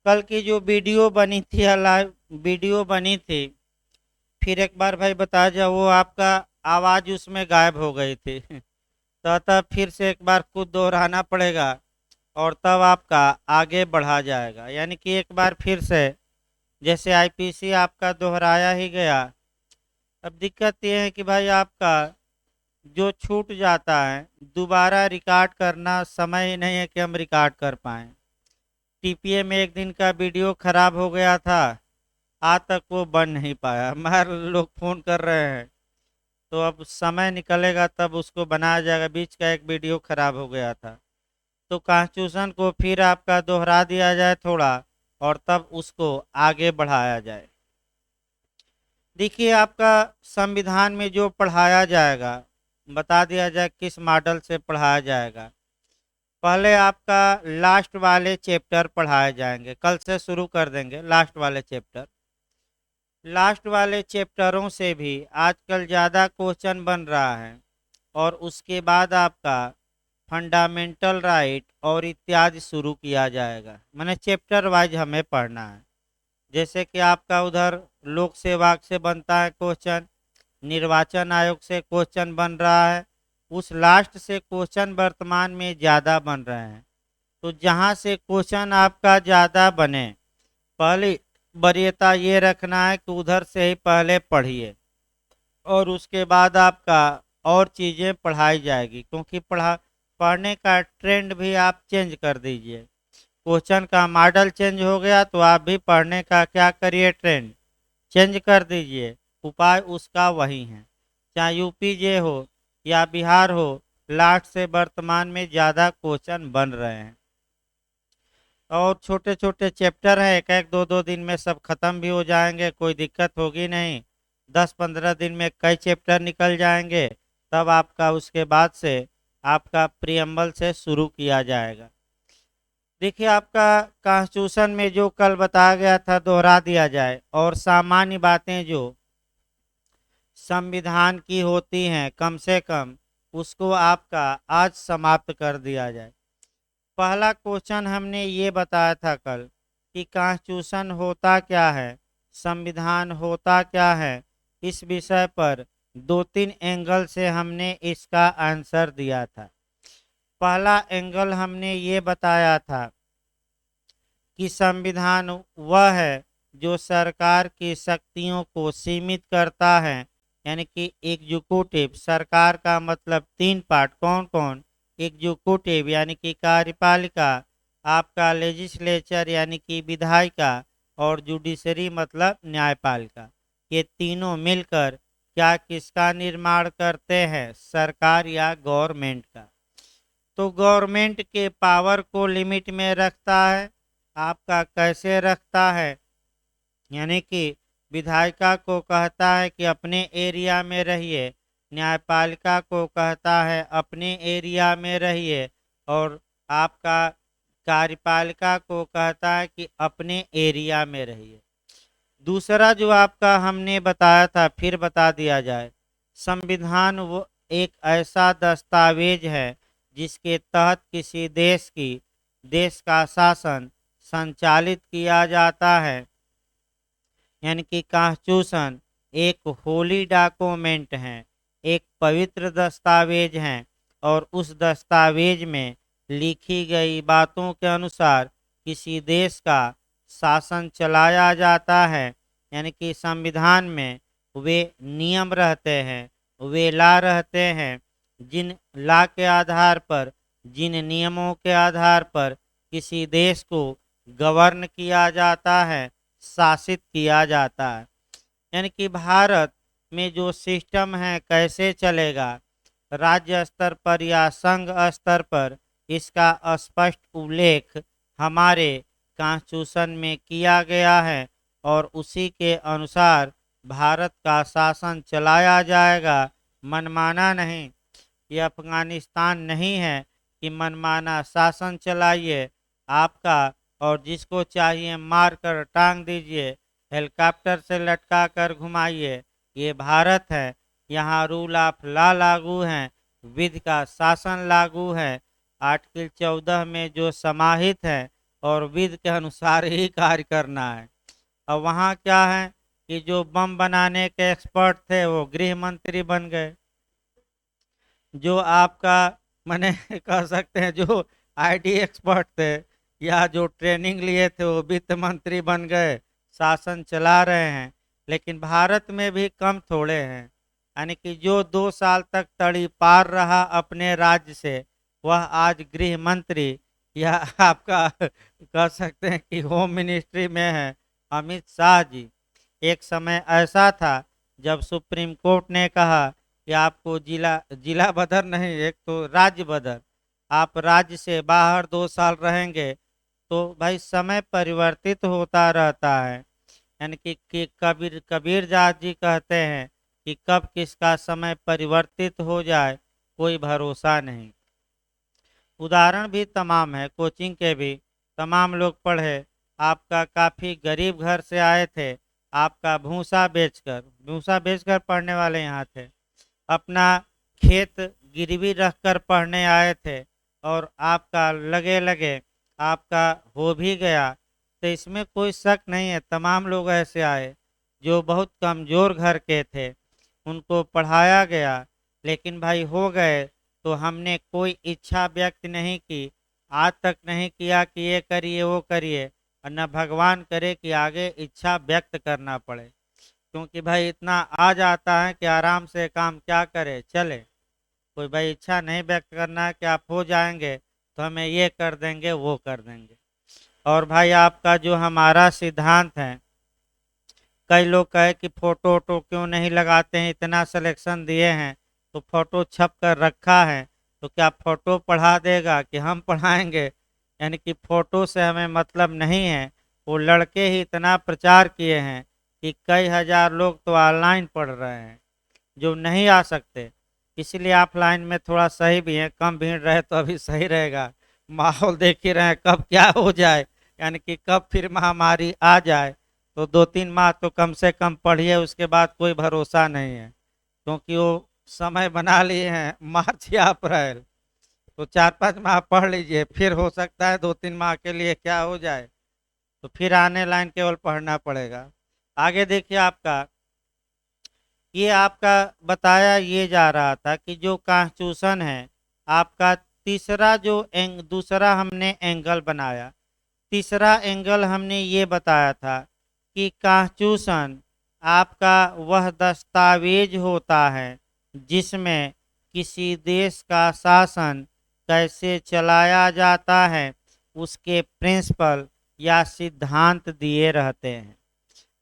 कल की जो वीडियो बनी थी या लाइव वीडियो बनी थी, फिर एक बार भाई बता जाओ, वो आपका आवाज़ उसमें गायब हो गई थी। तो तब फिर से एक बार खुद दोहराना पड़ेगा और तब आपका आगे बढ़ा जाएगा। यानी कि एक बार फिर से जैसे आईपीसी आपका दोहराया ही गया। अब दिक्कत ये है कि भाई आपका जो छूट जाता है, दोबारा रिकॉर्ड करना समय ही नहीं है कि हम रिकॉर्ड कर पाएँ। टीपीए में एक दिन का वीडियो खराब हो गया था, आज तक वो बन नहीं पाया। मगर लोग फ़ोन कर रहे हैं, तो अब समय निकलेगा तब उसको बनाया जाएगा। बीच का एक वीडियो खराब हो गया था, तो कॉन्स्टिट्यूशन को फिर आपका दोहरा दिया जाए थोड़ा, और तब उसको आगे बढ़ाया जाए। देखिए, आपका संविधान में जो पढ़ाया जाएगा, बता दिया जाए किस मॉडल से पढ़ाया जाएगा। पहले आपका लास्ट वाले चैप्टर पढ़ाए जाएंगे, कल से शुरू कर देंगे लास्ट वाले चैप्टर। लास्ट वाले चैप्टरों से भी आजकल ज़्यादा क्वेश्चन बन रहा है। और उसके बाद आपका फंडामेंटल राइट और इत्यादि शुरू किया जाएगा। माने चैप्टर वाइज हमें पढ़ना है। जैसे कि आपका उधर लोक सेवा से बनता है क्वेश्चन, निर्वाचन आयोग से क्वेश्चन बन रहा है, उस लास्ट से क्वेश्चन वर्तमान में ज़्यादा बन रहे हैं। तो जहाँ से क्वेश्चन आपका ज़्यादा बने, पहले वरीयता ये रखना है कि उधर से ही पहले पढ़िए, और उसके बाद आपका और चीज़ें पढ़ाई जाएगी। क्योंकि पढ़ने का ट्रेंड भी आप चेंज कर दीजिए। क्वेश्चन का मॉडल चेंज हो गया तो आप भी पढ़ने का क्या करिए, ट्रेंड चेंज कर दीजिए। उपाय उसका वही है, चाहे यूपी जे हो या बिहार हो, लास्ट से वर्तमान में ज़्यादा क्वेश्चन बन रहे हैं। और छोटे छोटे चैप्टर हैं, एक एक दो दो दिन में सब खत्म भी हो जाएंगे, कोई दिक्कत होगी नहीं। 10-15 दिन में कई चैप्टर निकल जाएंगे। तब आपका उसके बाद से आपका प्रियम्बल से शुरू किया जाएगा। देखिए, आपका कॉन्स्टिट्यूशन में जो कल बताया गया था दोहरा दिया जाए, और सामान्य बातें जो संविधान की होती हैं कम से कम, उसको आपका आज समाप्त कर दिया जाए। पहला क्वेश्चन हमने ये बताया था कल कि कॉन्स्टिट्यूशन होता क्या है, संविधान होता क्या है। इस विषय पर 2-3 एंगल से हमने इसका आंसर दिया था। पहला एंगल हमने ये बताया था कि संविधान वह है जो सरकार की शक्तियों को सीमित करता है। यानी कि एग्जीक्यूटिव, सरकार का मतलब 3 पार्ट, कौन कौन? एग्जीक्यूटिव यानी कि कार्यपालिका, आपका लेजिस्लेचर यानी कि विधायिका, और जुडिशरी मतलब न्यायपालिका। ये तीनों मिलकर क्या किसका निर्माण करते हैं? सरकार या गवर्नमेंट का। तो गवर्नमेंट के पावर को लिमिट में रखता है। आपका कैसे रखता है? यानी कि विधायिका को कहता है कि अपने एरिया में रहिए, न्यायपालिका को कहता है अपने एरिया में रहिए, और आपका कार्यपालिका को कहता है कि अपने एरिया में रहिए। दूसरा जो आपका हमने बताया था, फिर बता दिया जाए, संविधान वो एक ऐसा दस्तावेज है जिसके तहत किसी देश का शासन संचालित किया जाता है। यानी कि कॉन्स्टिट्यूशन एक होली डॉक्यूमेंट है, एक पवित्र दस्तावेज है, और उस दस्तावेज में लिखी गई बातों के अनुसार किसी देश का शासन चलाया जाता है। यानी कि संविधान में वे नियम रहते हैं, वे लॉ रहते हैं, जिन लॉ के आधार पर, जिन नियमों के आधार पर किसी देश को गवर्न किया जाता है, शासित किया जाता है। यानी कि भारत में जो सिस्टम है कैसे चलेगा, राज्य स्तर पर या संघ स्तर पर, इसका स्पष्ट उल्लेख हमारे कॉन्स्टिट्यूशन में किया गया है, और उसी के अनुसार भारत का शासन चलाया जाएगा। मनमाना नहीं। ये अफगानिस्तान नहीं है कि मनमाना शासन चलाइए आपका, और जिसको चाहिए मार कर टांग दीजिए, हेलीकॉप्टर से लटका कर घुमाइए। ये भारत है, यहाँ रूल ऑफ लॉ लागू है, विधि का शासन लागू है। आर्टिकल 14 में जो समाहित है और विधि के अनुसार ही कार्य करना है। अब वहाँ क्या है कि जो बम बनाने के एक्सपर्ट थे वो गृह मंत्री बन गए, जो आपका माने कह सकते हैं जो आईटी एक्सपर्ट थे या जो ट्रेनिंग लिए थे वो वित्त मंत्री बन गए, शासन चला रहे हैं। लेकिन भारत में भी कम थोड़े हैं, यानी कि जो 2 साल तक तड़ीपार रहा अपने राज्य से, वह आज गृह मंत्री या आपका कह सकते हैं कि होम मिनिस्ट्री में है, अमित शाह जी। एक समय ऐसा था जब सुप्रीम कोर्ट ने कहा कि आपको जिला जिला बदर नहीं, एक तो राज्य बदर, आप राज्य से बाहर 2 साल रहेंगे। तो भाई समय परिवर्तित होता रहता है, यानी कि कबीर कबीर जात जी कहते हैं कि कब किसका समय परिवर्तित हो जाए कोई भरोसा नहीं। उदाहरण भी तमाम है, कोचिंग के भी तमाम लोग पढ़े, आपका काफ़ी गरीब घर से आए थे, आपका भूसा बेचकर पढ़ने वाले यहाँ थे, अपना खेत गिरवी रखकर पढ़ने आए थे, और आपका लगे लगे आपका हो भी गया। तो इसमें कोई शक नहीं है, तमाम लोग ऐसे आए जो बहुत कमज़ोर घर के थे, उनको पढ़ाया गया, लेकिन भाई हो गए। तो हमने कोई इच्छा व्यक्त नहीं की, आज तक नहीं किया कि ये करिए वो करिए, और न भगवान करे कि आगे इच्छा व्यक्त करना पड़े, क्योंकि भाई इतना आ जाता है कि आराम से काम क्या करे चले। कोई भाई इच्छा नहीं व्यक्त करना है कि आप हो जाएंगे तो हमें ये कर देंगे वो कर देंगे। और भाई आपका जो हमारा सिद्धांत है, कई लोग कहे कि फोटो वोटो क्यों नहीं लगाते हैं, इतना सिलेक्शन दिए हैं तो फोटो छप कर रखा है, तो क्या फोटो पढ़ा देगा कि हम पढ़ाएंगे? यानी कि फोटो से हमें मतलब नहीं है। वो लड़के ही इतना प्रचार किए हैं कि कई हजार लोग तो ऑनलाइन पढ़ रहे हैं जो नहीं आ सकते। इसलिए ऑफलाइन में थोड़ा सही भी है, कम भीड़ रहे तो अभी सही रहेगा। माहौल देख ही रहे हैं कब क्या हो जाए, यानी कि कब फिर महामारी आ जाए। तो 2-3 माह तो कम से कम पढ़िए, उसके बाद कोई भरोसा नहीं है, क्योंकि वो समय बना लिए हैं मार्च या अप्रैल। तो 4-5 माह पढ़ लीजिए, फिर हो सकता है 2-3 माह के लिए क्या हो जाए, तो फिर आने लाइन केवल पढ़ना पड़ेगा। आगे देखिए आपका, ये आपका बताया ये जा रहा था कि जो कॉन्स्टिट्यूशन है आपका, तीसरा जो दूसरा हमने एंगल बनाया, तीसरा एंगल हमने ये बताया था कि कॉन्स्टिट्यूशन आपका वह दस्तावेज होता है जिसमें किसी देश का शासन कैसे चलाया जाता है, उसके प्रिंसिपल या सिद्धांत दिए रहते हैं।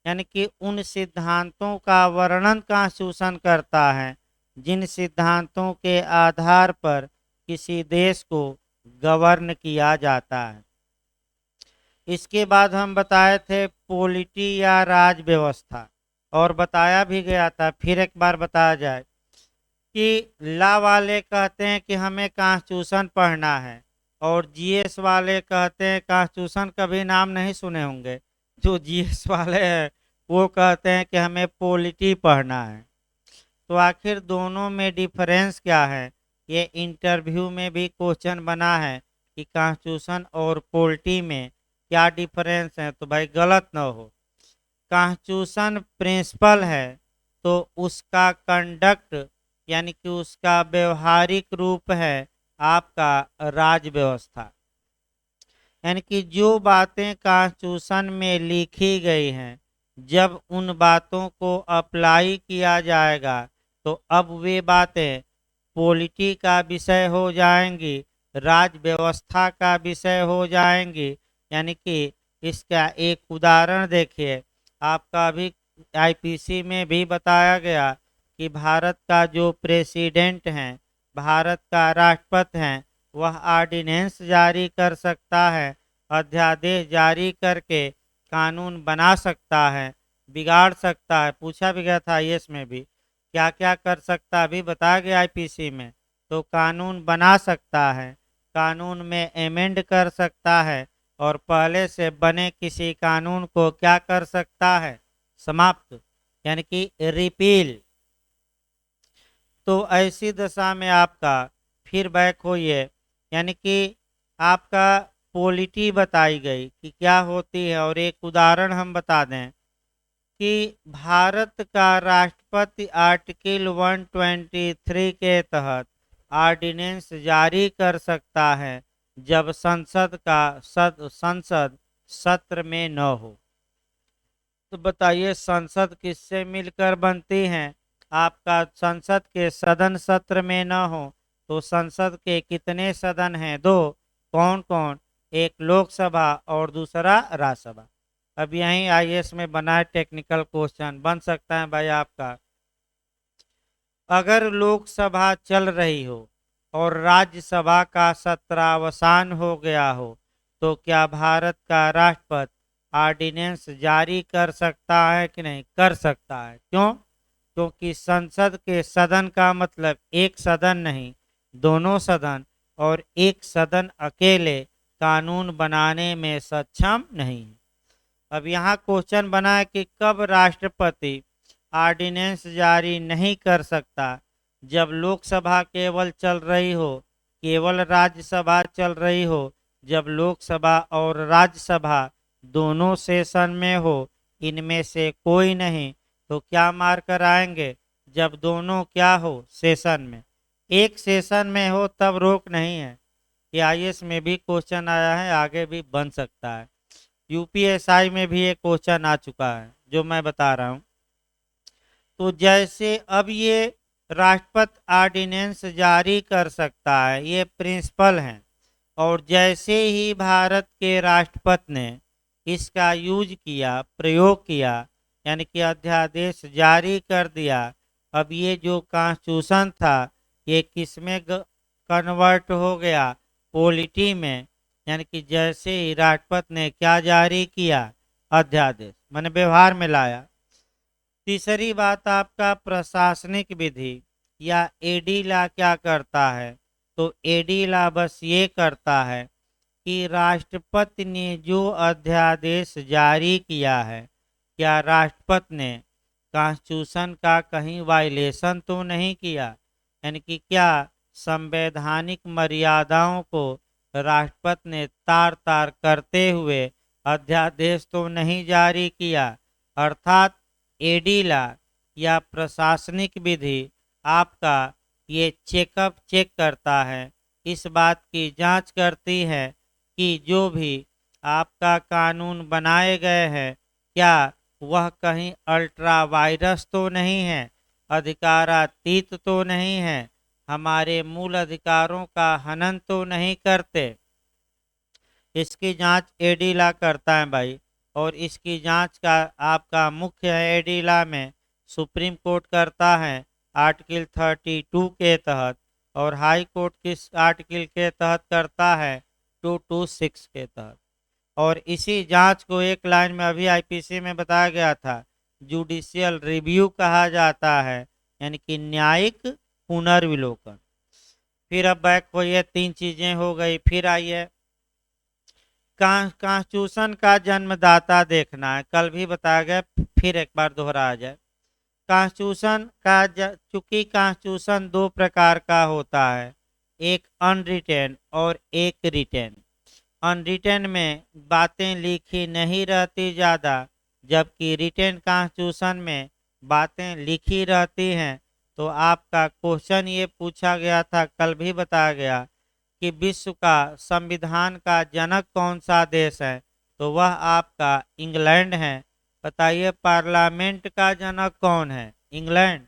यानी कि उन सिद्धांतों का वर्णन कॉन्स्टिट्यूशन करता है जिन सिद्धांतों के आधार पर किसी देश को गवर्न किया जाता है। इसके बाद हम बताए थे पॉलिटी या राज व्यवस्था, और बताया भी गया था, फिर एक बार बताया जाए कि लॉ वाले कहते हैं कि हमें कॉन्स्टिट्यूशन पढ़ना है, और जीएस वाले कहते हैं, कॉन्स्टिट्यूशन कभी नाम नहीं सुने होंगे, जो जीएस वाले हैं वो कहते हैं कि हमें पॉलिटी पढ़ना है। तो आखिर दोनों में डिफरेंस क्या है? ये इंटरव्यू में भी क्वेश्चन बना है कि कॉन्स्टिट्यूशन और पॉलिटी में क्या डिफरेंस है, तो भाई गलत ना हो। कॉन्स्टिट्यूशन प्रिंसिपल है तो उसका कंडक्ट यानी कि उसका व्यवहारिक रूप है आपका राज व्यवस्था। यानी कि जो बातें कॉन्स्टिट्यूशन में लिखी गई हैं, जब उन बातों को अप्लाई किया जाएगा तो अब वे बातें पॉलिटी का विषय हो जाएंगी, राज व्यवस्था का विषय हो जाएंगी। यानी कि इसका एक उदाहरण देखिए, आपका अभी आईपीसी में भी बताया गया कि भारत का जो प्रेसिडेंट है, भारत का राष्ट्रपति हैं, वह ऑर्डिनेंस जारी कर सकता है, अध्यादेश जारी करके कानून बना सकता है, बिगाड़ सकता है। पूछा भी गया था आईएएस में भी, क्या क्या कर सकता है, अभी बताया गया आईपीसी में। तो कानून बना सकता है, कानून में एमेंड कर सकता है, और पहले से बने किसी कानून को क्या कर सकता है, समाप्त, यानी कि रिपील। तो ऐसी दशा में आपका फिर बैक होइए, यानी कि आपका पॉलिटी बताई गई कि क्या होती है। और एक उदाहरण हम बता दें कि भारत का राष्ट्रपति आर्टिकल 123 के तहत ऑर्डिनेंस जारी कर सकता है जब संसद सत्र में न हो। तो बताइए संसद किससे मिलकर बनती है? आपका संसद के सदन सत्र में न हो तो संसद के कितने सदन हैं? दो। कौन कौन? एक लोकसभा और दूसरा राज्यसभा। अब यहीं आईएएस में बना है, टेक्निकल क्वेश्चन बन सकता है भाई आपका। अगर लोकसभा चल रही हो और राज्यसभा का सत्रावसान हो गया हो तो क्या भारत का राष्ट्रपति ऑर्डिनेंस जारी कर सकता है कि नहीं? कर सकता है। क्यों? क्योंकि संसद के सदन का मतलब एक सदन नहीं, दोनों सदन, और एक सदन अकेले कानून बनाने में सक्षम नहीं। अब यहाँ क्वेश्चन बना है कि कब राष्ट्रपति ऑर्डिनेंस जारी नहीं कर सकता? जब लोकसभा केवल चल रही हो, केवल राज्यसभा चल रही हो, जब लोकसभा और राज्यसभा दोनों सेशन में हो, इनमें से कोई नहीं, तो क्या मार कर आएंगे? जब दोनों क्या हो? सेशन में। एक सेशन में हो तब रोक नहीं है। ये आईएएस में भी क्वेश्चन आया है, आगे भी बन सकता है। यूपीएसआई में भी एक क्वेश्चन आ चुका है जो मैं बता रहा हूँ। तो जैसे अब ये राष्ट्रपति ऑर्डिनेंस जारी कर सकता है, ये प्रिंसिपल है। और जैसे ही भारत के राष्ट्रपति ने इसका यूज किया, प्रयोग किया, यानी कि अध्यादेश जारी कर दिया, अब ये जो कॉन्स्टिट्यूशन था ये किसमें कन्वर्ट हो गया? पॉलिटी में। यानी कि जैसे ही राष्ट्रपति ने क्या जारी किया? अध्यादेश, मैंने व्यवहार में लाया। तीसरी बात आपका प्रशासनिक विधि या एडी ला क्या करता है? तो एडी ला बस ये करता है कि राष्ट्रपति ने जो अध्यादेश जारी किया है, क्या राष्ट्रपति ने कॉन्स्टिट्यूशन का कहीं वायलेशन तो नहीं किया? यानी कि क्या संवैधानिक मर्यादाओं को राष्ट्रपति ने तार तार करते हुए अध्यादेश तो नहीं जारी किया? अर्थात एडीला या प्रशासनिक विधि आपका ये चेक करता है, इस बात की जांच करती है कि जो भी आपका कानून बनाए गए हैं क्या वह कहीं अल्ट्रा वायरस तो नहीं है, अधिकारातीत तो नहीं है, हमारे मूल अधिकारों का हनन तो नहीं करते। इसकी जांच एडीला करता है भाई। और इसकी जांच का आपका मुख्य एडीला में सुप्रीम कोर्ट करता है आर्टिकल 32 के तहत, और हाई कोर्ट किस आर्टिकल के तहत करता है? 226 के तहत। और इसी जांच को एक लाइन में अभी आईपीसी में बताया गया था, जुडिशियल रिव्यू कहा जाता है, यानी कि न्यायिक पुनर्विलोकन। फिर अब बैक हो, ये तीन चीजें हो गई। फिर आइए कॉन्स्टिट्यूशन का जन्मदाता देखना है, कल भी बताया गया, फिर एक बार दोहराया जाए। कॉन्स्टिट्यूशन का चूंकि कॉन्स्टिट्यूशन दो प्रकार का होता है, एक अनरिटेन और एक रिटेन। अनरिटेन में बातें लिखी नहीं रहती ज़्यादा, जबकि रिटेन कॉन्स्टिट्यूशन में बातें लिखी रहती हैं। तो आपका क्वेश्चन ये पूछा गया था, कल भी बताया गया कि विश्व का संविधान का जनक कौन सा देश है? तो वह आपका इंग्लैंड है। बताइए पार्लियामेंट का जनक कौन है? इंग्लैंड।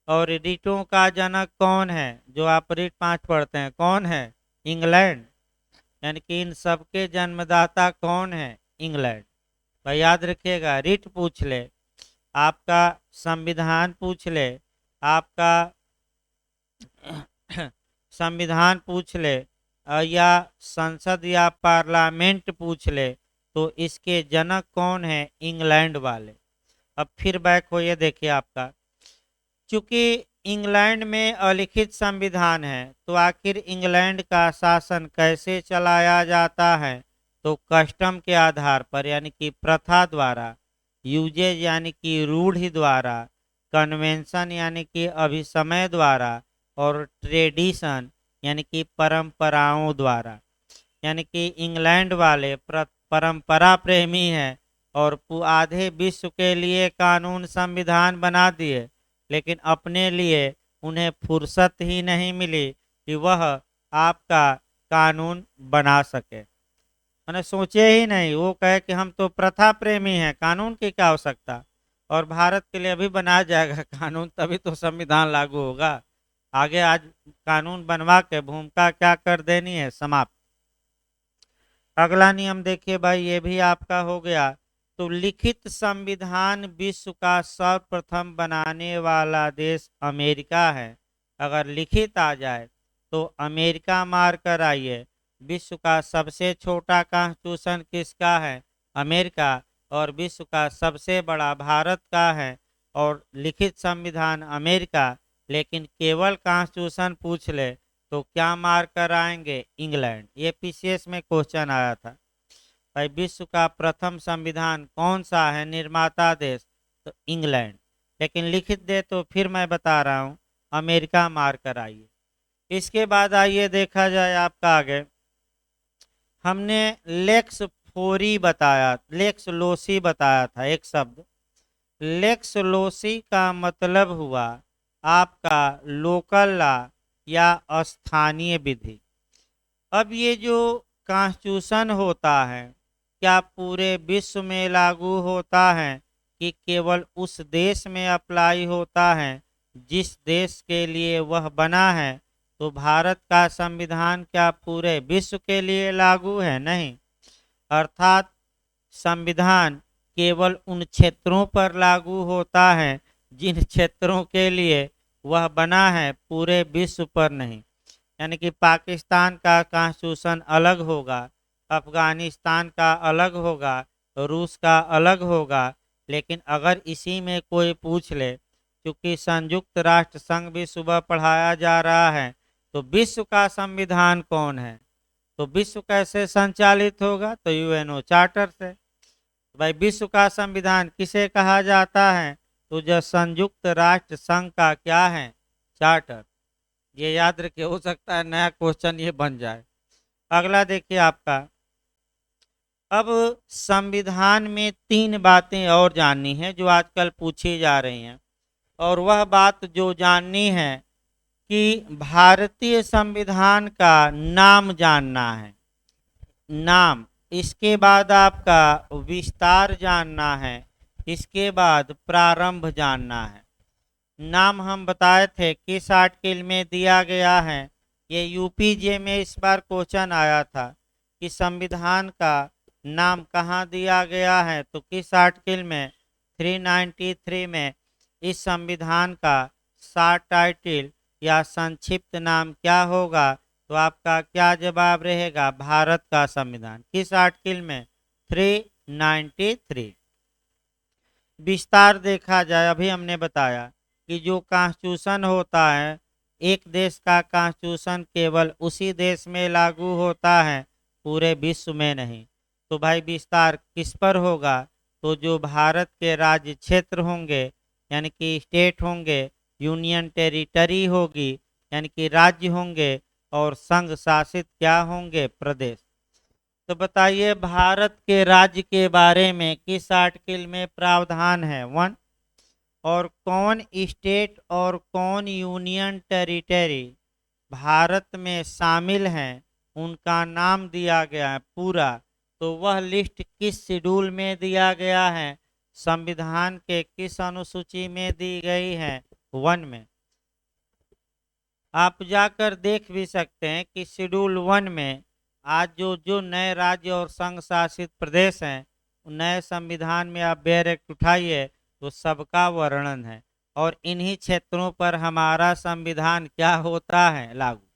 और रिटों का जनक कौन है? जो आप रिट 5 पढ़ते हैं, कौन है? इंग्लैंड। यानी कि इन सबके जन्मदाता कौन है? इंग्लैंड। भाई याद रखिएगा, रिट पूछ ले, आपका संविधान पूछ ले, आपका संविधान पूछ ले, या संसद या पार्लियामेंट पूछ ले, तो इसके जनक कौन है? इंग्लैंड वाले। अब फिर बैक हो, ये देखिए आपका, चूंकि इंग्लैंड में अलिखित संविधान है तो आखिर इंग्लैंड का शासन कैसे चलाया जाता है? तो कस्टम के आधार पर, यानी कि प्रथा द्वारा, यूजेज यानी कि रूढ़ि द्वारा, कन्वेंशन यानी कि अभिसमय द्वारा, और ट्रेडिशन यानी कि परंपराओं द्वारा। यानी कि इंग्लैंड वाले परंपरा प्रेमी हैं और आधे विश्व के लिए कानून संविधान बना दिए, लेकिन अपने लिए उन्हें फुर्सत ही नहीं मिली कि वह आपका कानून बना सके। मैंने सोचे ही नहीं, वो कहे कि हम तो प्रथा प्रेमी हैं, कानून की क्या आवश्यकता। और भारत के लिए अभी बनाया जाएगा कानून, तभी तो संविधान लागू होगा। आगे आज कानून बनवा के भूमिका क्या कर देनी है, समाप्त। अगला नियम देखिए भाई, ये भी आपका हो गया। तो लिखित संविधान विश्व का सर्वप्रथम बनाने वाला देश अमेरिका है। अगर लिखित आ जाए तो अमेरिका मार कर आइए। विश्व का सबसे छोटा कॉन्स्टिट्यूशन किसका है, अमेरिका। और विश्व का सबसे बड़ा भारत का है और लिखित संविधान अमेरिका। लेकिन केवल कॉन्स्टिट्यूशन पूछ ले तो क्या मार कर आएंगे, इंग्लैंड। ये पीसीएस में क्वेश्चन आया था भाई, विश्व का प्रथम संविधान कौन सा है निर्माता देश, तो इंग्लैंड। लेकिन लिखित दे तो फिर मैं बता रहा हूँ अमेरिका मार कर आइए। इसके बाद आइए देखा जाए आपका आगे, हमने लेक्स फोरी बताया, लेक्स लोसी बताया था एक शब्द। लेक्स लोसी का मतलब हुआ आपका लोकल लॉ या स्थानीय विधि। अब ये जो कॉन्स्टिट्यूशन होता है, क्या पूरे विश्व में लागू होता है कि केवल उस देश में अप्लाई होता है जिस देश के लिए वह बना है। तो भारत का संविधान क्या पूरे विश्व के लिए लागू है, नहीं। अर्थात संविधान केवल उन क्षेत्रों पर लागू होता है जिन क्षेत्रों के लिए वह बना है, पूरे विश्व पर नहीं। यानी कि पाकिस्तान का कॉन्स्टिट्यूशन अलग होगा, अफगानिस्तान का अलग होगा, रूस का अलग होगा। लेकिन अगर इसी में कोई पूछ ले, क्योंकि संयुक्त राष्ट्र संघ भी सुबह पढ़ाया जा रहा है, तो विश्व का संविधान कौन है, तो विश्व कैसे संचालित होगा, तो यूएनओ चार्टर से। भाई विश्व का संविधान किसे कहा जाता है, तो जो संयुक्त राष्ट्र संघ का क्या है, चार्टर। ये याद रखिए, हो सकता है नया क्वेश्चन ये बन जाए। अगला देखिए आपका, अब संविधान में 3 बातें और जाननी है जो आजकल पूछी जा रही हैं। और वह बात जो जाननी है कि भारतीय संविधान का नाम जानना है, नाम। इसके बाद आपका विस्तार जानना है, इसके बाद प्रारंभ जानना है। नाम हम बताए थे किस आर्टिकल में दिया गया है, ये यूपीजे में इस बार क्वेश्चन आया था कि संविधान का नाम कहाँ दिया गया है, तो किस आर्टिकल में, 393 में। इस संविधान का शॉर्ट टाइटल या संक्षिप्त नाम क्या होगा, तो आपका क्या जवाब रहेगा, भारत का संविधान। किस आर्टिकल में, 393। विस्तार देखा जाए, अभी हमने बताया कि जो कॉन्स्टिट्यूशन होता है, एक देश का कॉन्स्टिट्यूशन केवल उसी देश में लागू होता है, पूरे विश्व में नहीं। तो भाई विस्तार किस पर होगा, तो जो भारत के राज्य क्षेत्र होंगे, यानी कि स्टेट होंगे, यूनियन टेरिटरी होगी यानी कि राज्य होंगे, और संघ शासित क्या होंगे, प्रदेश। तो बताइए भारत के राज्य के बारे में किस आर्टिकल में प्रावधान है, 1। और कौन स्टेट और कौन यूनियन टेरिटरी भारत में शामिल हैं, उनका नाम दिया गया है पूरा। तो वह लिस्ट किस शेड्यूल में दिया गया है, संविधान के किस अनुसूची में दी गई है, 1 में। आप जाकर देख भी सकते हैं कि शेड्यूल 1 में आज जो जो नए राज्य और संघ शासित प्रदेश हैं, नए संविधान में आप बेयर एक्ट उठाइए तो सबका वर्णन है। और इन्हीं क्षेत्रों पर हमारा संविधान क्या होता है, लागू।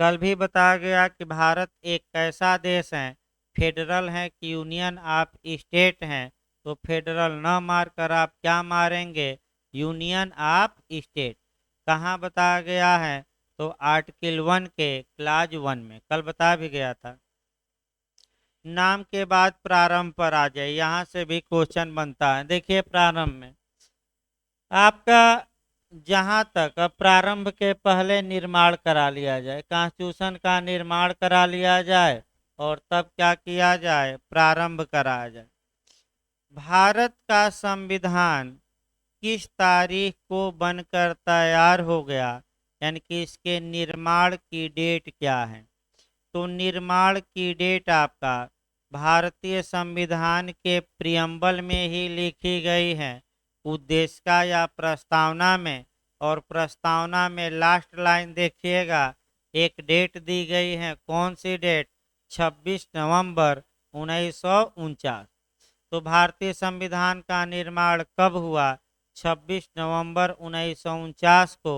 कल भी बताया गया कि भारत एक ऐसा देश है, फेडरल है कि यूनियन ऑफ स्टेट हैं। तो फेडरल न मारकर आप क्या मारेंगे, यूनियन ऑफ स्टेट। कहाँ बताया गया है, तो आर्टिकल 1 के क्लाज 1 में, कल बता भी गया था। नाम के बाद प्रारंभ पर आ जाए, यहाँ से भी क्वेश्चन बनता है। देखिए प्रारंभ में आपका जहाँ तक, अब प्रारंभ के पहले निर्माण करा लिया जाए, कॉन्स्टिट्यूशन का निर्माण करा लिया जाए, और तब क्या किया जाए, प्रारंभ कराया जाए। भारत का संविधान किस तारीख को बनकर तैयार हो गया, यानी कि इसके निर्माण की डेट क्या है। तो निर्माण की डेट आपका भारतीय संविधान के प्रियम्बल में ही लिखी गई है, उद्देशिका या प्रस्तावना में। और प्रस्तावना में लास्ट लाइन देखिएगा, एक डेट दी गई है। कौन सी डेट, 26 नवंबर 1949। तो भारतीय संविधान का निर्माण कब हुआ, 26 नवंबर 1949 को।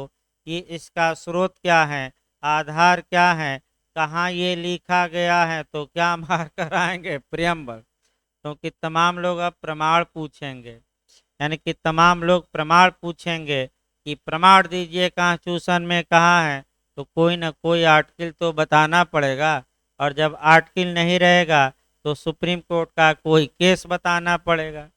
ये इसका स्रोत क्या है, आधार क्या है, कहाँ ये लिखा गया है, तो क्या मार्क कराएंगे, प्रियम्बल। क्योंकि तमाम लोग अब प्रमाण पूछेंगे, यानी कि तमाम लोग प्रमाण पूछेंगे कि प्रमाण दीजिए कॉन्स्टिट्यूशन में कहाँ है, तो कोई ना कोई आर्टिकल तो बताना पड़ेगा। और जब आर्टिकल नहीं रहेगा तो सुप्रीम कोर्ट का कोई केस बताना पड़ेगा।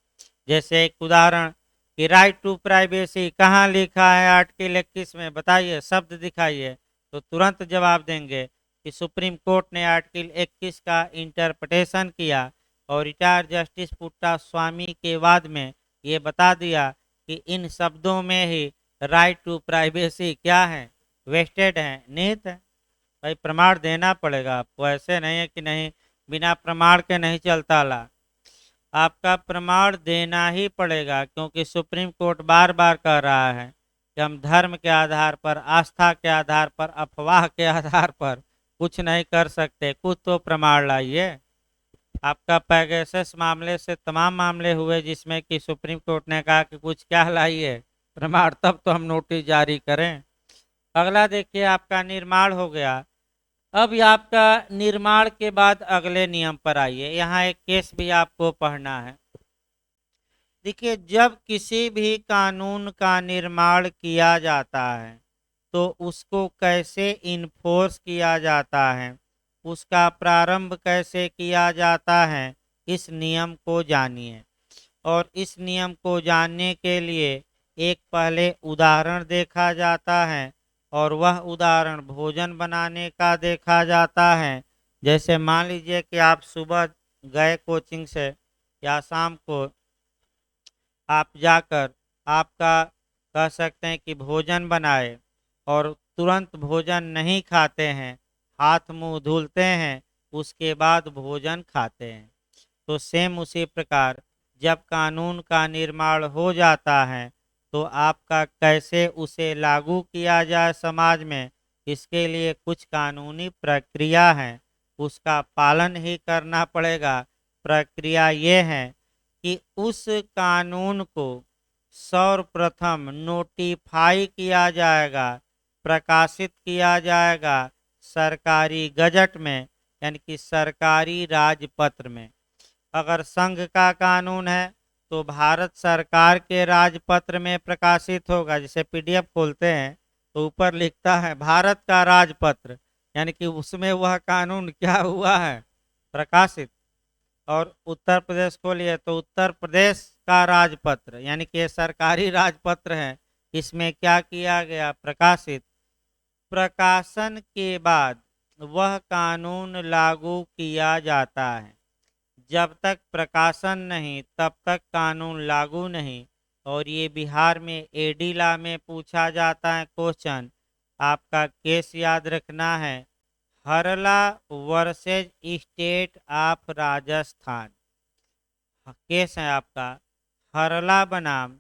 जैसे एक उदाहरण कि राइट टू प्राइवेसी कहाँ लिखा है आर्टिकल 21 में, बताइए, शब्द दिखाइए। तो तुरंत जवाब देंगे कि सुप्रीम कोर्ट ने आर्टिकल 21 का इंटरप्रिटेशन किया और रिटायर्ड जस्टिस पुट्टा स्वामी के बाद में ये बता दिया कि इन शब्दों में ही राइट टू प्राइवेसी क्या है, वेस्टेड है, निहित है। भाई प्रमाण देना पड़ेगा आपको, ऐसे नहीं है कि नहीं, बिना प्रमाण के नहीं चलता ला। आपका प्रमाण देना ही पड़ेगा, क्योंकि सुप्रीम कोर्ट बार बार कह रहा है कि हम धर्म के आधार पर, आस्था के आधार पर, अफवाह के आधार पर कुछ नहीं कर सकते, कुछ तो प्रमाण लाइए। आपका पैगेसस मामले से तमाम मामले हुए जिसमें कि सुप्रीम कोर्ट ने कहा कि कुछ क्या लाइए प्रमाण, तब तो हम नोटिस जारी करें। अगला देखिए, आपका निर्माण हो गया। अब ये आपका निर्माण के बाद अगले नियम पर आइए। यहाँ एक केस भी आपको पढ़ना है। देखिए, जब किसी भी कानून का निर्माण किया जाता है तो उसको कैसे इन्फोर्स किया जाता है, उसका प्रारंभ कैसे किया जाता है, इस नियम को जानिए। और इस नियम को जानने के लिए एक पहले उदाहरण देखा जाता है, और वह उदाहरण भोजन बनाने का देखा जाता है। जैसे मान लीजिए कि आप सुबह गए कोचिंग से, या शाम को आप जाकर आपका कह सकते हैं कि भोजन बनाए, और तुरंत भोजन नहीं खाते हैं, हाथ मुंह धुलते हैं, उसके बाद भोजन खाते हैं। तो सेम उसी प्रकार जब कानून का निर्माण हो जाता है तो आपका कैसे उसे लागू किया जाए समाज में, इसके लिए कुछ कानूनी प्रक्रिया है, उसका पालन ही करना पड़ेगा। प्रक्रिया ये है कि उस कानून को सर्वप्रथम नोटिफाई किया जाएगा, प्रकाशित किया जाएगा सरकारी गजट में, यानी कि सरकारी राजपत्र में। अगर संघ का कानून है तो भारत सरकार के राजपत्र में प्रकाशित होगा। जैसे पीडीएफ खोलते हैं तो ऊपर लिखता है भारत का राजपत्र, यानी कि उसमें वह कानून क्या हुआ है, प्रकाशित। और उत्तर प्रदेश खोलिए तो उत्तर प्रदेश का राजपत्र, यानी कि ये सरकारी राजपत्र है, इसमें क्या किया गया, प्रकाशित। प्रकाशन के बाद वह कानून लागू किया जाता है। जब तक प्रकाशन नहीं तब तक कानून लागू नहीं। और ये बिहार में एडीला में पूछा जाता है क्वेश्चन, आपका केस याद रखना है, हरला versus state of Rajasthan. Case है आपका हरला बनाम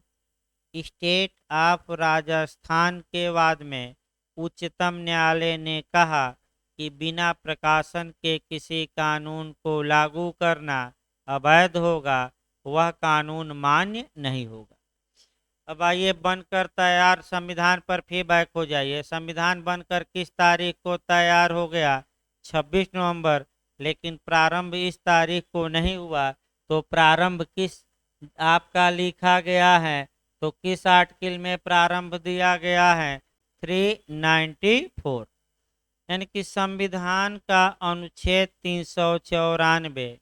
स्टेट ऑफ राजस्थान के बाद में उच्चतम न्यायालय ने कहा कि बिना प्रकाशन के किसी कानून को लागू करना अवैध होगा, वह कानून मान्य नहीं होगा। अब आइए बनकर तैयार संविधान पर फिर बैक हो जाइए। संविधान बनकर किस तारीख को तैयार हो गया, 26 नवंबर। लेकिन प्रारंभ इस तारीख को नहीं हुआ, तो प्रारंभ किस आपका लिखा गया है, तो किस आर्टिकल में प्रारंभ दिया गया है, 394, यानी कि संविधान का अनुच्छेद 394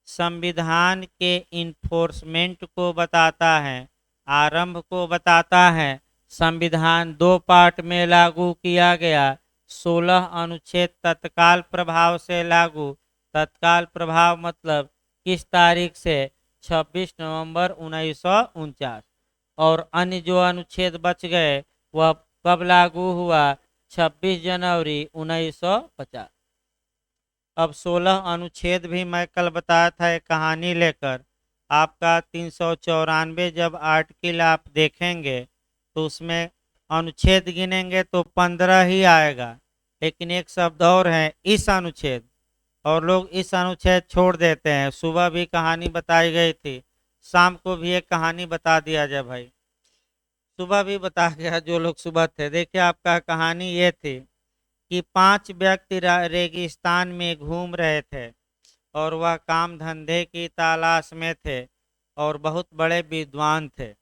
संविधान के इन्फोर्समेंट को बताता है, आरंभ को बताता है। संविधान 2 पार्ट में लागू किया गया, 16 अनुच्छेद तत्काल प्रभाव से लागू, तत्काल प्रभाव मतलब किस तारीख से? 26 नवंबर 1949। और अन्य जो अनुच्छेद बच गए वह कब लागू हुआ? 26 जनवरी 1950। अब 16 अनुच्छेद भी मैं कल बताया था एक कहानी लेकर। आपका 394 जब आर्टिकल आप देखेंगे तो उसमें अनुच्छेद गिनेंगे तो 15 ही आएगा, लेकिन एक शब्द और है इस अनुच्छेद, और लोग इस अनुच्छेद छोड़ देते हैं। सुबह भी कहानी बताई गई थी, शाम को भी एक कहानी बता दिया जाए भाई। सुबह भी बता गया जो लोग सुबह थे। देखिए आपका कहानी ये थी कि 5 व्यक्ति रेगिस्तान में घूम रहे थे और वह काम धंधे की तलाश में थे और बहुत बड़े विद्वान थे।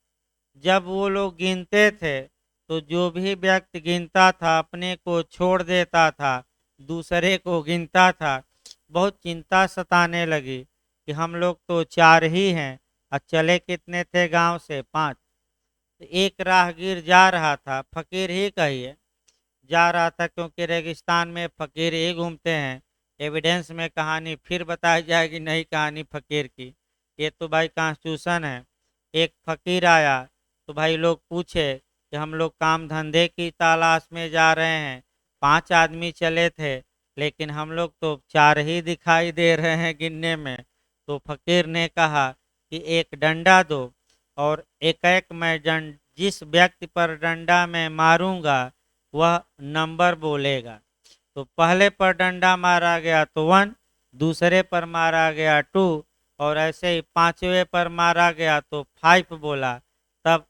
जब वो लोग गिनते थे तो जो भी व्यक्ति गिनता था अपने को छोड़ देता था, दूसरे को गिनता था। बहुत चिंता सताने लगी कि हम लोग तो 4 ही हैं और चले कितने थे गांव से? 5। एक राहगीर जा रहा था, फकीर ही कहिए, जा रहा था क्योंकि रेगिस्तान में फकीर ही घूमते हैं। एविडेंस में कहानी फिर बताई जाएगी, नई कहानी फकीर की। ये तो भाई कॉन्स्टिट्यूशन है। एक फकीर आया तो भाई लोग पूछे कि हम लोग काम धंधे की तलाश में जा रहे हैं, 5 आदमी चले थे लेकिन हम लोग तो 4 ही दिखाई दे रहे हैं गिनने में। तो फकीर ने कहा कि एक डंडा दो और एक एक मैं जिस व्यक्ति पर डंडा मैं मारूंगा वह नंबर बोलेगा। तो पहले पर डंडा मारा गया तो 1, दूसरे पर मारा गया 2, और ऐसे ही 5वें पर मारा गया तो 5 बोला। तब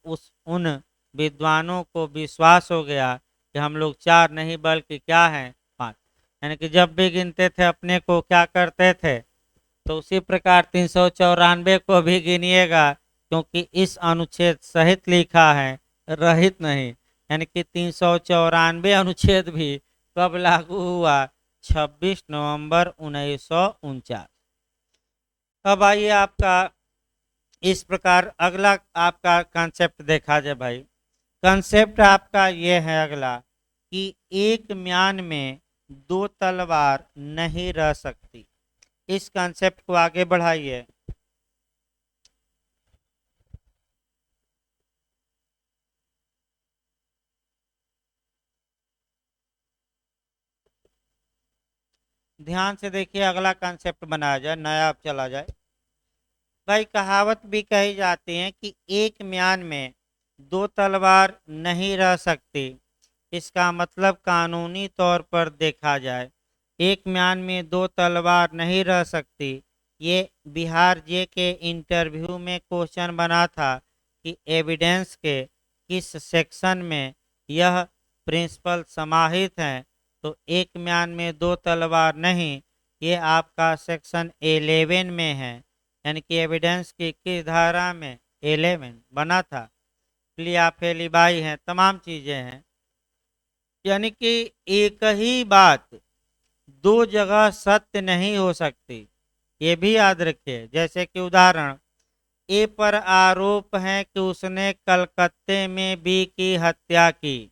उन विद्वानों को विश्वास हो गया कि हम लोग 4 नहीं बल्कि क्या है? 5। यानी कि जब भी गिनते थे अपने को क्या करते थे? तो उसी प्रकार 394 को भी गिनिएगा, क्योंकि इस अनुच्छेद सहित लिखा है, रहित नहीं। यानी कि 394 अनुच्छेद भी कब लागू हुआ? 26 नवंबर 1949। अब आइए आपका इस प्रकार अगला आपका कंसेप्ट देखा जाए भाई। कंसेप्ट आपका ये है अगला कि एक म्यान में 2 तलवार नहीं रह सकती। इस कंसेप्ट को आगे बढ़ाइए। ध्यान से देखिए, अगला कंसेप्ट बनाया जाए, नया चला जाए। भाई कहावत भी कही जाती है कि एक म्यान में 2 तलवार नहीं रह सकती। इसका मतलब कानूनी तौर पर देखा जाए एक म्यान में 2 तलवार नहीं रह सकती। ये बिहार जे के इंटरव्यू में क्वेश्चन बना था कि एविडेंस के किस सेक्शन में यह प्रिंसिपल समाहित है। तो एक म्यान में 2 तलवार नहीं, ये आपका सेक्शन 11 में है। यानी कि एविडेंस की किस धारा में? 11 बना था। लिया फेलिबाई है, तमाम चीजें हैं। यानी कि एक ही बात 2 जगह सत्य नहीं हो सकती, ये भी याद रखिए। जैसे कि उदाहरण, ए पर आरोप है कि उसने कलकत्ते में बी की हत्या की,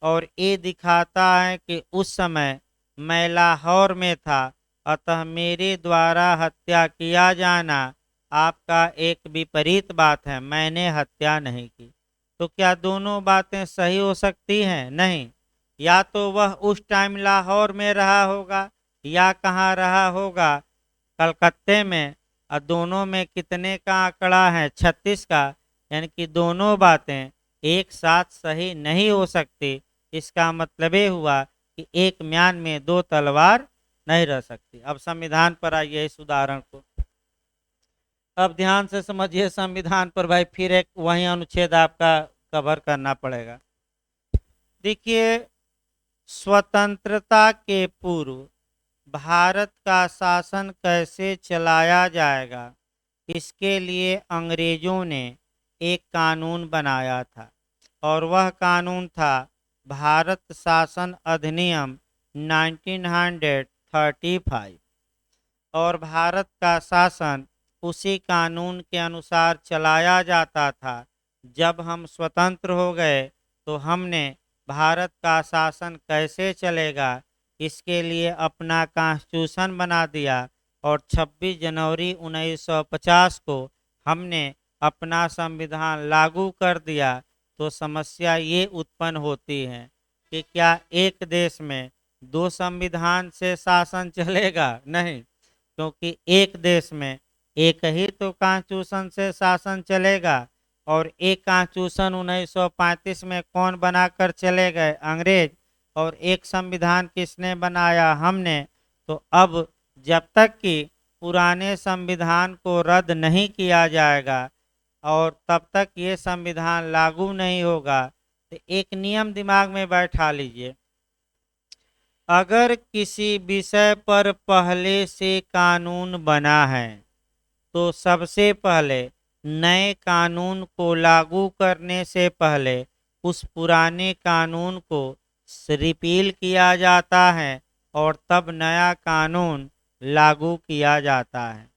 और ये दिखाता है कि उस समय मैं लाहौर में था, अतः मेरे द्वारा हत्या किया जाना आपका एक विपरीत बात है, मैंने हत्या नहीं की। तो क्या दोनों बातें सही हो सकती हैं? नहीं। या तो वह उस टाइम लाहौर में रहा होगा या कहाँ रहा होगा? कलकत्ते में। और दोनों में कितने का आंकड़ा है? 36 का। यानी कि दोनों बातें एक साथ सही नहीं हो सकती। इसका मतलब ये हुआ कि एक म्यान में 2 तलवार नहीं रह सकती। अब संविधान पर आइए इस उदाहरण को। अब ध्यान से समझिए संविधान पर भाई, फिर एक वही अनुच्छेद आपका कवर करना पड़ेगा। देखिए, स्वतंत्रता के पूर्व भारत का शासन कैसे चलाया जाएगा, इसके लिए अंग्रेजों ने एक कानून बनाया था, और वह कानून था भारत शासन अधिनियम 1935। और भारत का शासन उसी कानून के अनुसार चलाया जाता था। जब हम स्वतंत्र हो गए तो हमने भारत का शासन कैसे चलेगा इसके लिए अपना कॉन्स्टिट्यूशन बना दिया और 26 जनवरी 1950 को हमने अपना संविधान लागू कर दिया। तो समस्या ये उत्पन्न होती है कि क्या एक देश में दो संविधान से शासन चलेगा? नहीं, क्योंकि एक देश में एक ही तो कॉन्स्टिट्यूशन से शासन चलेगा। और एक कॉन्स्टिट्यूशन 1935 में कौन बनाकर चले गए? अंग्रेज। और एक संविधान किसने बनाया? हमने। तो अब जब तक कि पुराने संविधान को रद्द नहीं किया जाएगा और तब तक ये संविधान लागू नहीं होगा। तो एक नियम दिमाग में बैठा लीजिए, अगर किसी विषय पर पहले से कानून बना है तो सबसे पहले नए कानून को लागू करने से पहले उस पुराने कानून को रिपील किया जाता है और तब नया कानून लागू किया जाता है।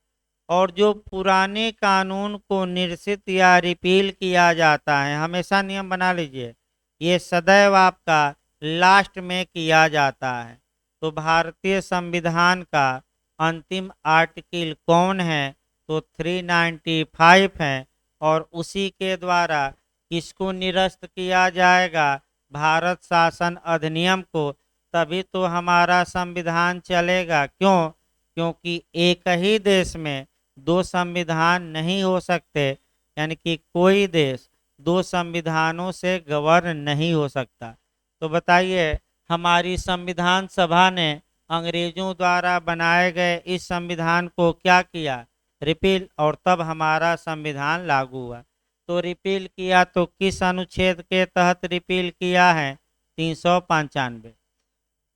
और जो पुराने कानून को निरसित या रिपील किया जाता है, हमेशा नियम बना लीजिए, ये सदैव आपका लास्ट में किया जाता है। तो भारतीय संविधान का अंतिम आर्टिकल कौन है? तो 395 है। और उसी के द्वारा किसको निरस्त किया जाएगा? भारत शासन अधिनियम को। तभी तो हमारा संविधान चलेगा। क्यों? क्योंकि एक ही देश में दो संविधान नहीं हो सकते, यानी कि कोई देश दो संविधानों से गवर्न नहीं हो सकता। तो बताइए, हमारी संविधान सभा ने अंग्रेजों द्वारा बनाए गए इस संविधान को क्या किया? रिपील। और तब हमारा संविधान लागू हुआ। तो रिपील किया तो किस अनुच्छेद के तहत रिपील किया है? 395।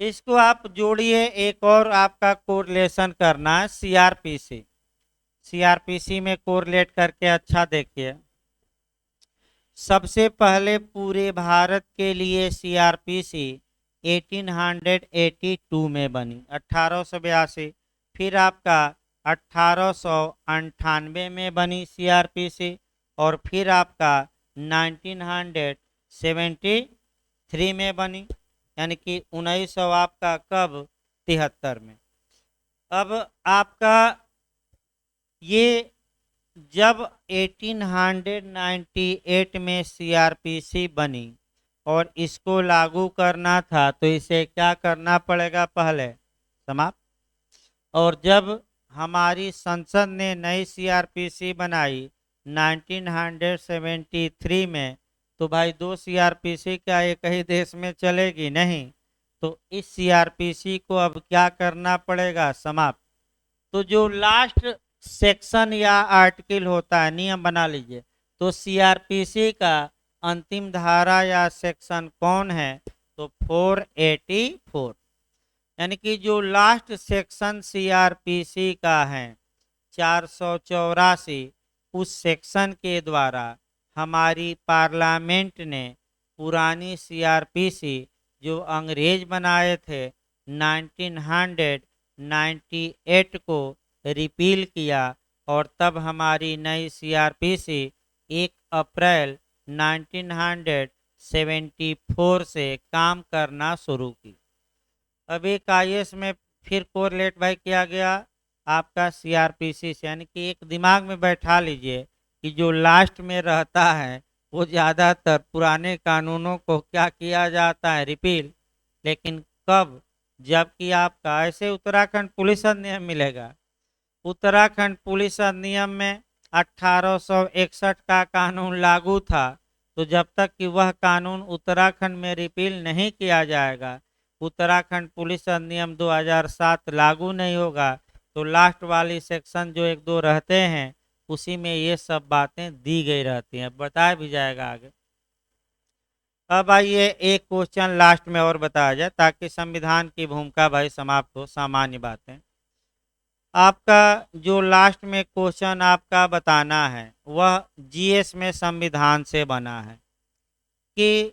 इसको आप जोड़िए। एक और आपका कोरिलेशन करना है, सीआरपीसी। सीआरपीसी में कोरिलेट करके अच्छा देखिए। सबसे पहले पूरे भारत के लिए सीआरपीसी 1882 में बनी, 1882। फिर आपका 1898 में बनी सीआरपीसी। और फिर आपका 1973 में बनी, यानी कि 1900 आपका कब? 73 में। अब आपका ये जब 1898 में सीआरपीसी बनी और इसको लागू करना था तो इसे क्या करना पड़ेगा? पहले समाप्त। और जब हमारी संसद ने नई सीआरपीसी बनाई 1973 में, तो भाई दो सीआरपीसी क्या एक ही देश में चलेगी? नहीं। तो इस सीआरपीसी को अब क्या करना पड़ेगा? समाप्त। तो जो लास्ट सेक्शन या आर्टिकल होता है, नियम बना लीजिए, तो सीआरपीसी का अंतिम धारा या सेक्शन कौन है? तो 484। यानी कि जो लास्ट सेक्शन सीआरपीसी का है 484, उस सेक्शन के द्वारा हमारी पार्लियामेंट ने पुरानी सीआरपीसी जो अंग्रेज बनाए थे 1998 को रिपील किया। और तब हमारी नई सीआरपीसी 1 अप्रैल 1974 से काम करना शुरू की। अब एक आईएएस में फिर कोरिलेट भाई किया गया आपका सीआरपीसी से, यानी कि एक दिमाग में बैठा लीजिए कि जो लास्ट में रहता है वो ज़्यादातर पुराने कानूनों को क्या किया जाता है? रिपील। लेकिन कब? जबकि आपका ऐसे उत्तराखंड पुलिस अधिनियम मिलेगा। उत्तराखंड पुलिस अधिनियम में 1861 का कानून लागू था। तो जब तक कि वह कानून उत्तराखंड में रिपील नहीं किया जाएगा, उत्तराखंड पुलिस अधिनियम 2007 लागू नहीं होगा। तो लास्ट वाली सेक्शन जो एक दो रहते हैं उसी में ये सब बातें दी गई रहती हैं, बताया भी जाएगा आगे। अब आइए एक क्वेश्चन लास्ट में और बताया जाए ताकि संविधान की भूमिका भाई समाप्त हो। सामान्य बातें आपका जो लास्ट में क्वेश्चन आपका बताना है वह जीएस में संविधान से बना है कि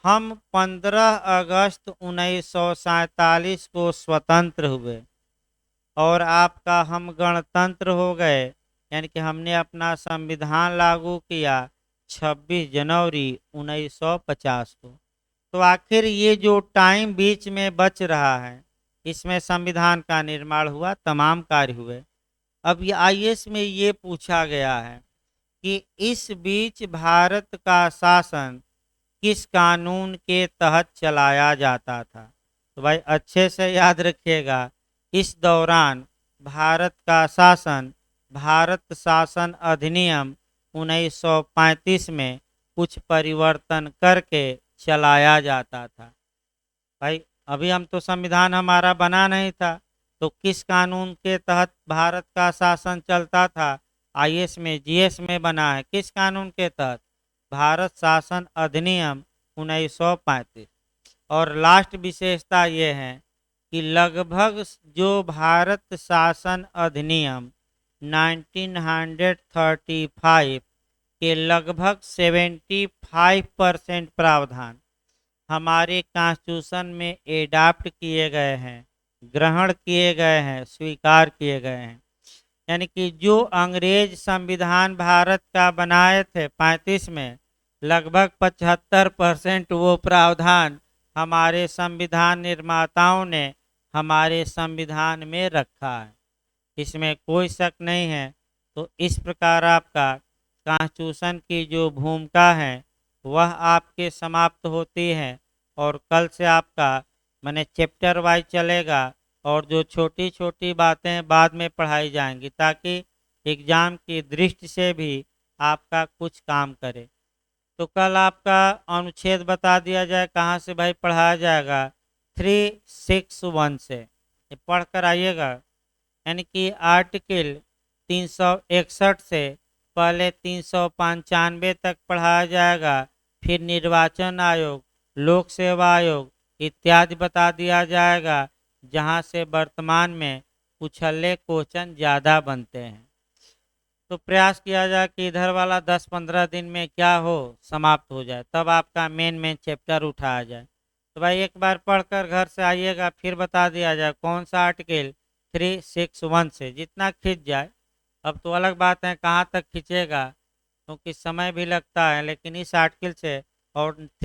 हम 15 अगस्त 1947 को स्वतंत्र हुए और आपका हम गणतंत्र हो गए, यानी कि हमने अपना संविधान लागू किया 26 जनवरी 1950 को। तो आखिर ये जो टाइम बीच में बच रहा है, इसमें संविधान का निर्माण हुआ, तमाम कार्य हुए। अब ये आईएएस में ये पूछा गया है कि इस बीच भारत का शासन किस कानून के तहत चलाया जाता था। तो भाई अच्छे से याद रखिएगा, इस दौरान भारत का शासन भारत शासन अधिनियम 1935 में कुछ परिवर्तन करके चलाया जाता था। भाई अभी हम तो संविधान हमारा बना नहीं था, तो किस कानून के तहत भारत का शासन चलता था? आईएएस में जीएस में बना है, किस कानून के तहत? भारत शासन अधिनियम 1935। और लास्ट विशेषता ये है कि लगभग जो भारत शासन अधिनियम 1935 के लगभग 75% प्रावधान हमारे कॉन्स्टिट्यूशन में एडाप्ट किए गए हैं, ग्रहण किए गए हैं, स्वीकार किए गए हैं। यानी कि जो अंग्रेज संविधान भारत का बनाए थे 35 में, लगभग 75% वो प्रावधान हमारे संविधान निर्माताओं ने हमारे संविधान में रखा है, इसमें कोई शक नहीं है। तो इस प्रकार आपका कॉन्स्टिट्यूशन की जो भूमिका है वह आपके समाप्त होती है, और कल से आपका माने चैप्टर वाइज चलेगा, और जो छोटी छोटी बातें बाद में पढ़ाई जाएंगी ताकि एग्जाम की दृष्टि से भी आपका कुछ काम करे। तो कल आपका अनुच्छेद बता दिया जाए कहाँ से भाई पढ़ाया जाएगा, 361 से ये पढ़ कर आइएगा। यानी कि आर्टिकल 361 से पहले 395 तक पढ़ाया जाएगा, फिर निर्वाचन आयोग, लोक सेवा आयोग इत्यादि बता दिया जाएगा, जहां से वर्तमान में उछले क्वेश्चन ज़्यादा बनते हैं। तो प्रयास किया जाए कि इधर वाला 10-15 दिन में क्या हो, समाप्त हो जाए, तब आपका मेन चैप्टर उठाया जाए। तो भाई एक बार पढ़कर घर से आइएगा, फिर बता दिया जाए कौन सा आर्टिकल 361 से जितना खींच जाए। अब तो अलग बात है कहाँ तक खींचेगा, क्योंकि समय भी लगता है, लेकिन इस आर्टिकल से और